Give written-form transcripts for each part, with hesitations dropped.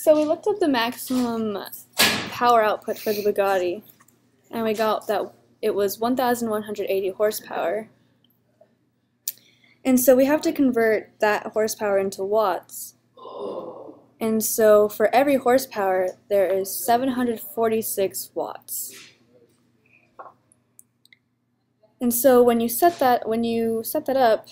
So we looked up the maximum power output for the Bugatti, and we got that it was 1,180 horsepower. And so we have to convert that horsepower into watts. And so for every horsepower, there is 746 watts. And so when you set that up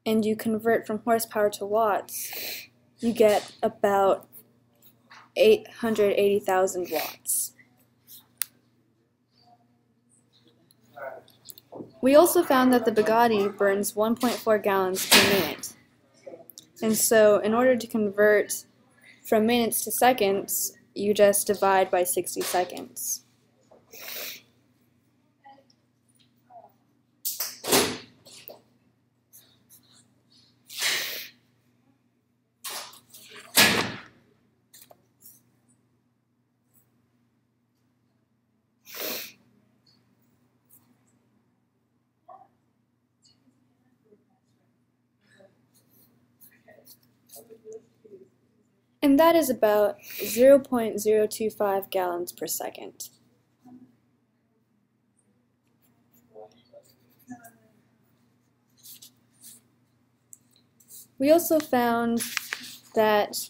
and you convert from horsepower to watts, you get about 880,000 watts. We also found that the Bugatti burns 1.4 gallons per minute. And so in order to convert from minutes to seconds, you just divide by 60 seconds. And that is about 0.025 gallons per second. We also found that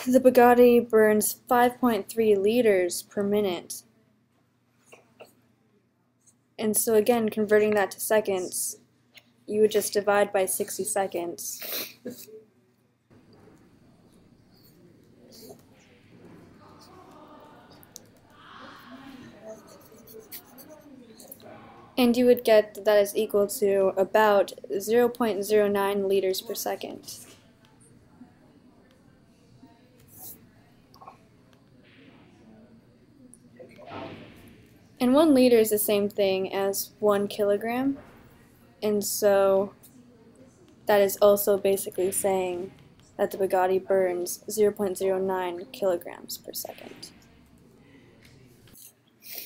the Bugatti burns 5.3 liters per minute. And so again, converting that to seconds, you would just divide by 60 seconds. And you would get that is equal to about 0.09 liters per second. And 1 liter is the same thing as 1 kilogram. And so that is also basically saying that the Bugatti burns 0.09 kilograms per second.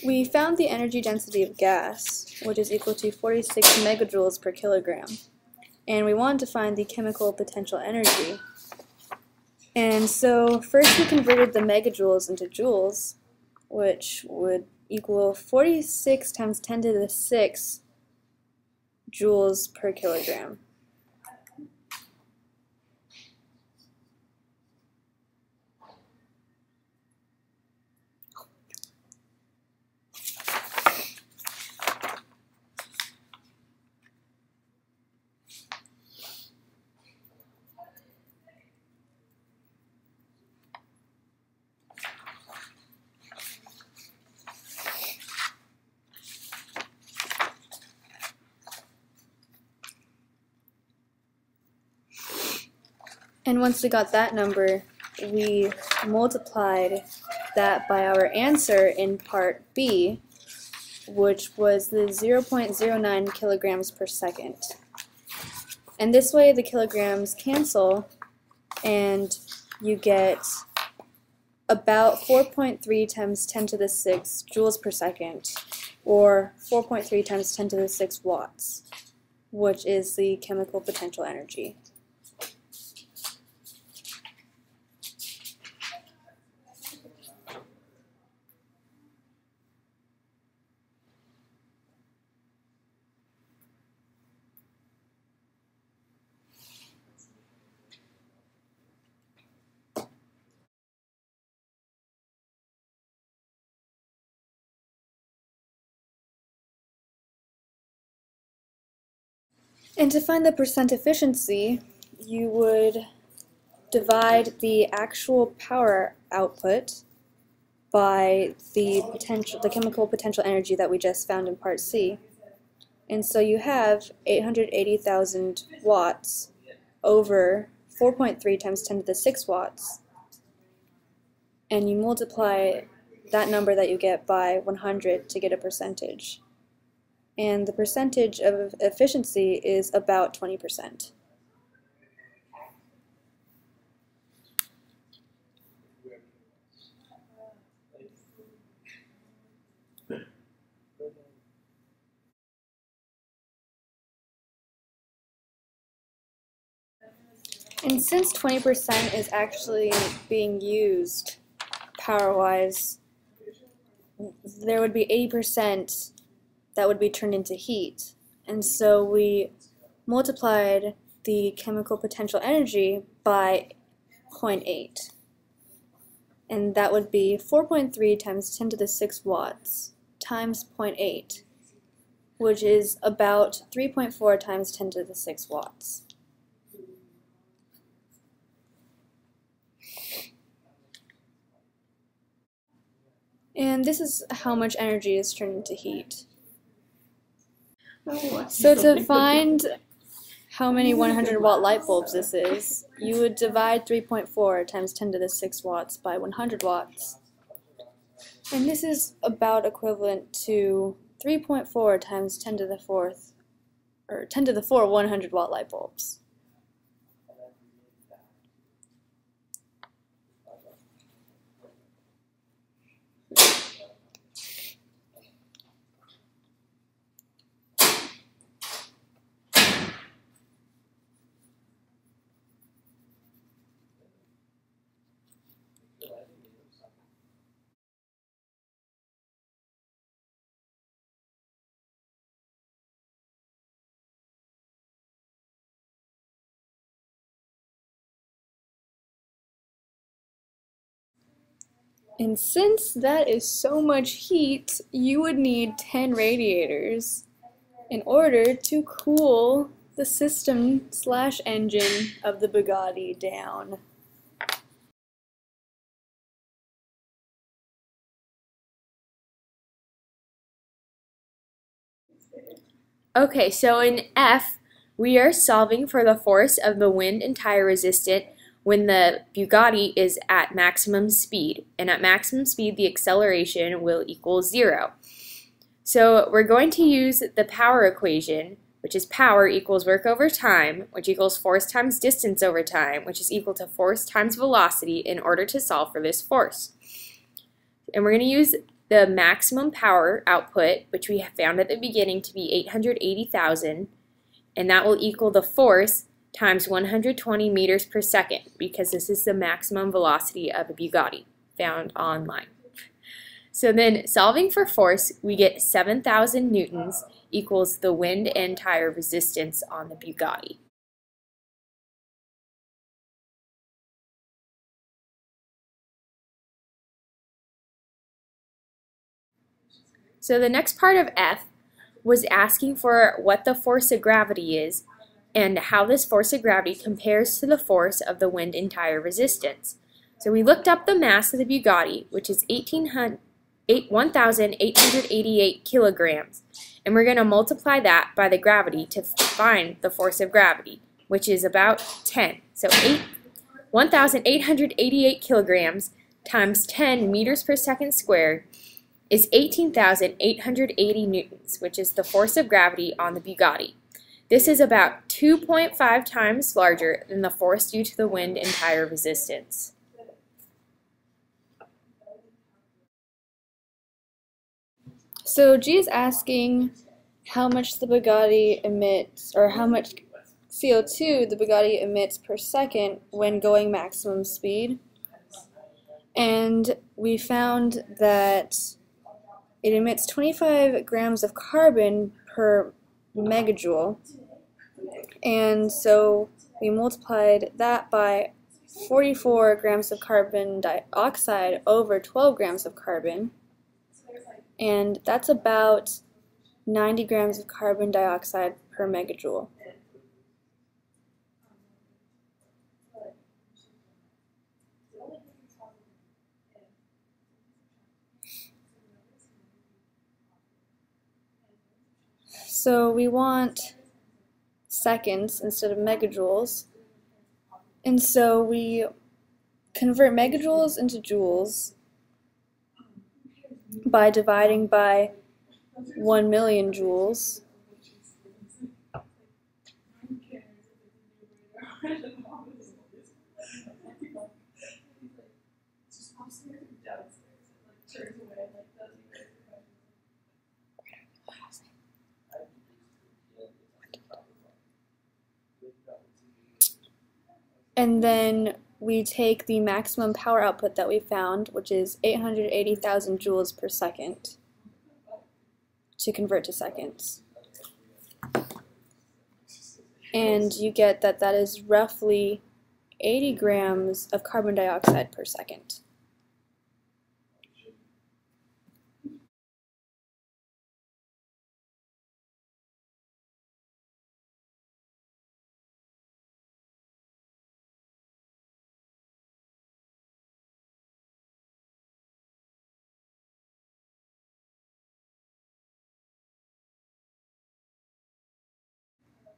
We found the energy density of gas, which is equal to 46 megajoules per kilogram. And we wanted to find the chemical potential energy. And so first we converted the megajoules into joules, which would equal 46 times 10 to the 6 joules per kilogram. And once we got that number, we multiplied that by our answer in part B, which was the 0.09 kilograms per second. And this way the kilograms cancel, and you get about 4.3 times 10 to the 6 joules per second, or 4.3 times 10 to the 6 watts, which is the chemical potential energy. And to find the percent efficiency, you would divide the actual power output by the chemical potential energy that we just found in part C. And so you have 880,000 watts over 4.3 times 10 to the 6 watts. And you multiply that number that you get by 100 to get a percentage. And the percentage of efficiency is about 20%. And since 20% is actually being used power-wise, there would be 80% that would be turned into heat. And so we multiplied the chemical potential energy by 0.8. And that would be 4.3 times 10 to the 6 watts times 0.8, which is about 3.4 times 10 to the 6 watts. And this is how much energy is turned into heat. So to find how many 100-watt light bulbs this is, you would divide 3.4 times 10 to the 6 watts by 100 watts. And this is about equivalent to 3.4 times 10 to the 4th, or 10 to the 4 100-watt light bulbs. And since that is so much heat, you would need 10 radiators in order to cool the system/engine of the Bugatti down. Okay, so in F, we are solving for the force of the wind and tire resistant when the Bugatti is at maximum speed. And at maximum speed, the acceleration will equal 0. So we're going to use the power equation, which is power equals work over time, which equals force times distance over time, which is equal to force times velocity in order to solve for this force. And we're going to use the maximum power output, which we have found at the beginning to be 880,000, and that will equal the force times 120 meters per second, because this is the maximum velocity of a Bugatti found online. So then solving for force, we get 7,000 newtons equals the wind and tire resistance on the Bugatti. So the next part of F was asking for what the force of gravity is and how this force of gravity compares to the force of the wind and tire resistance. So we looked up the mass of the Bugatti, which is 1,888 kilograms, and we're going to multiply that by the gravity to find the force of gravity, which is about 10. So 1,888 kilograms times 10 meters per second squared is 18,880 newtons, which is the force of gravity on the Bugatti. This is about 2.5 times larger than the force due to the wind and tire resistance. So G is asking how much the Bugatti emits, or how much CO2 the Bugatti emits per second when going maximum speed. And we found that it emits 25 grams of carbon per megajoule. And so we multiplied that by 44 grams of carbon dioxide over 12 grams of carbon. And that's about 90 grams of carbon dioxide per megajoule. So we want seconds instead of megajoules. And so we convert megajoules into joules by dividing by 1 million joules. And then we take the maximum power output that we found, which is 880,000 joules per second, to convert to seconds. And you get that that is roughly 80 grams of carbon dioxide per second.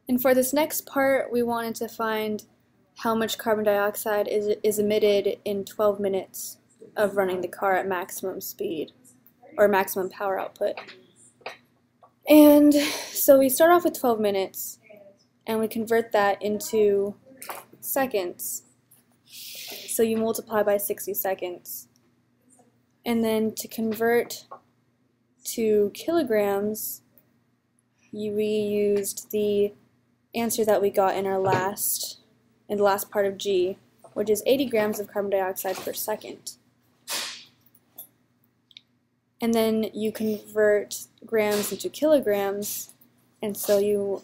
And for this next part, we wanted to find how much carbon dioxide is emitted in 12 minutes of running the car at maximum speed, or maximum power output. And so we start off with 12 minutes, and we convert that into seconds. So you multiply by 60 seconds. And then to convert to kilograms, we used the answer that we got in the last part of G, which is 80 grams of carbon dioxide per second. And then you convert grams into kilograms, and so you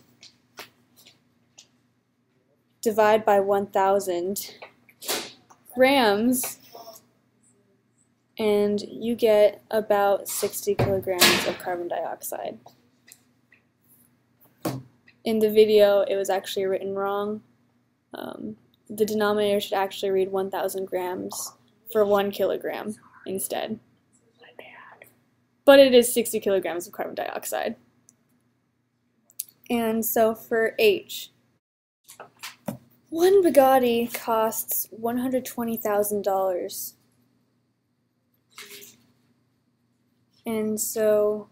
divide by 1,000 grams, and you get about 60 kilograms of carbon dioxide. In the video, it was actually written wrong. The denominator should actually read 1,000 grams for 1 kilogram instead. But it is 60 kilograms of carbon dioxide. And so for H, one Bugatti costs $120,000. And so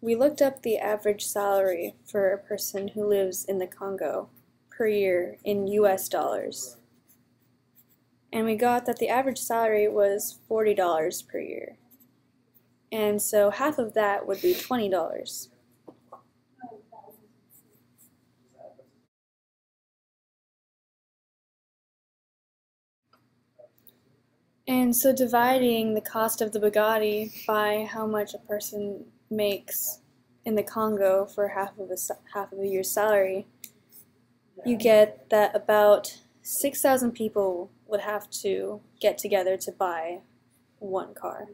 we looked up the average salary for a person who lives in the Congo per year in US dollars. And we got that the average salary was $40 per year. And so half of that would be $20. And so dividing the cost of the Bugatti by how much a person makes in the Congo for half of a year's salary, you get that about 6,000 people would have to get together to buy one car.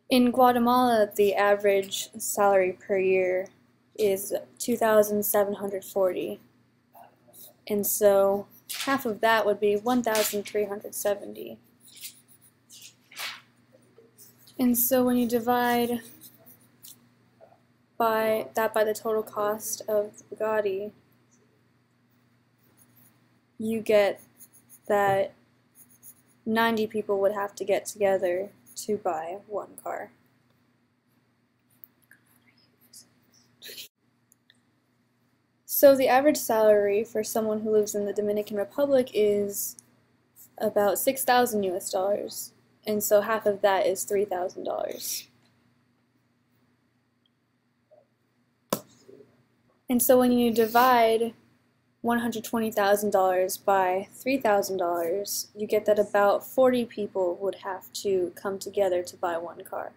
In Guatemala, the average salary per year is $2,740, and so half of that would be $1,370. And so when you divide by the total cost of the Bugatti, you get that 90 people would have to get together to buy one car. So the average salary for someone who lives in the Dominican Republic is about 6,000 US dollars, and so half of that is $3,000. And so when you divide $120,000 by $3,000, you get that about 40 people would have to come together to buy one car.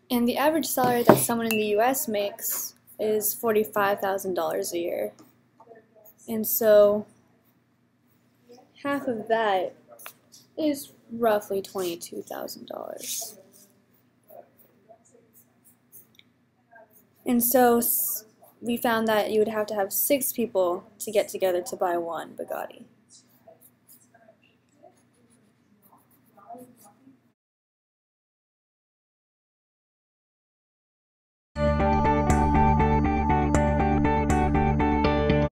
And the average salary that someone in the US makes is $45,000 a year. And so half of that is roughly $22,000. And so we found that you would have to have 6 people to get together to buy one Bugatti.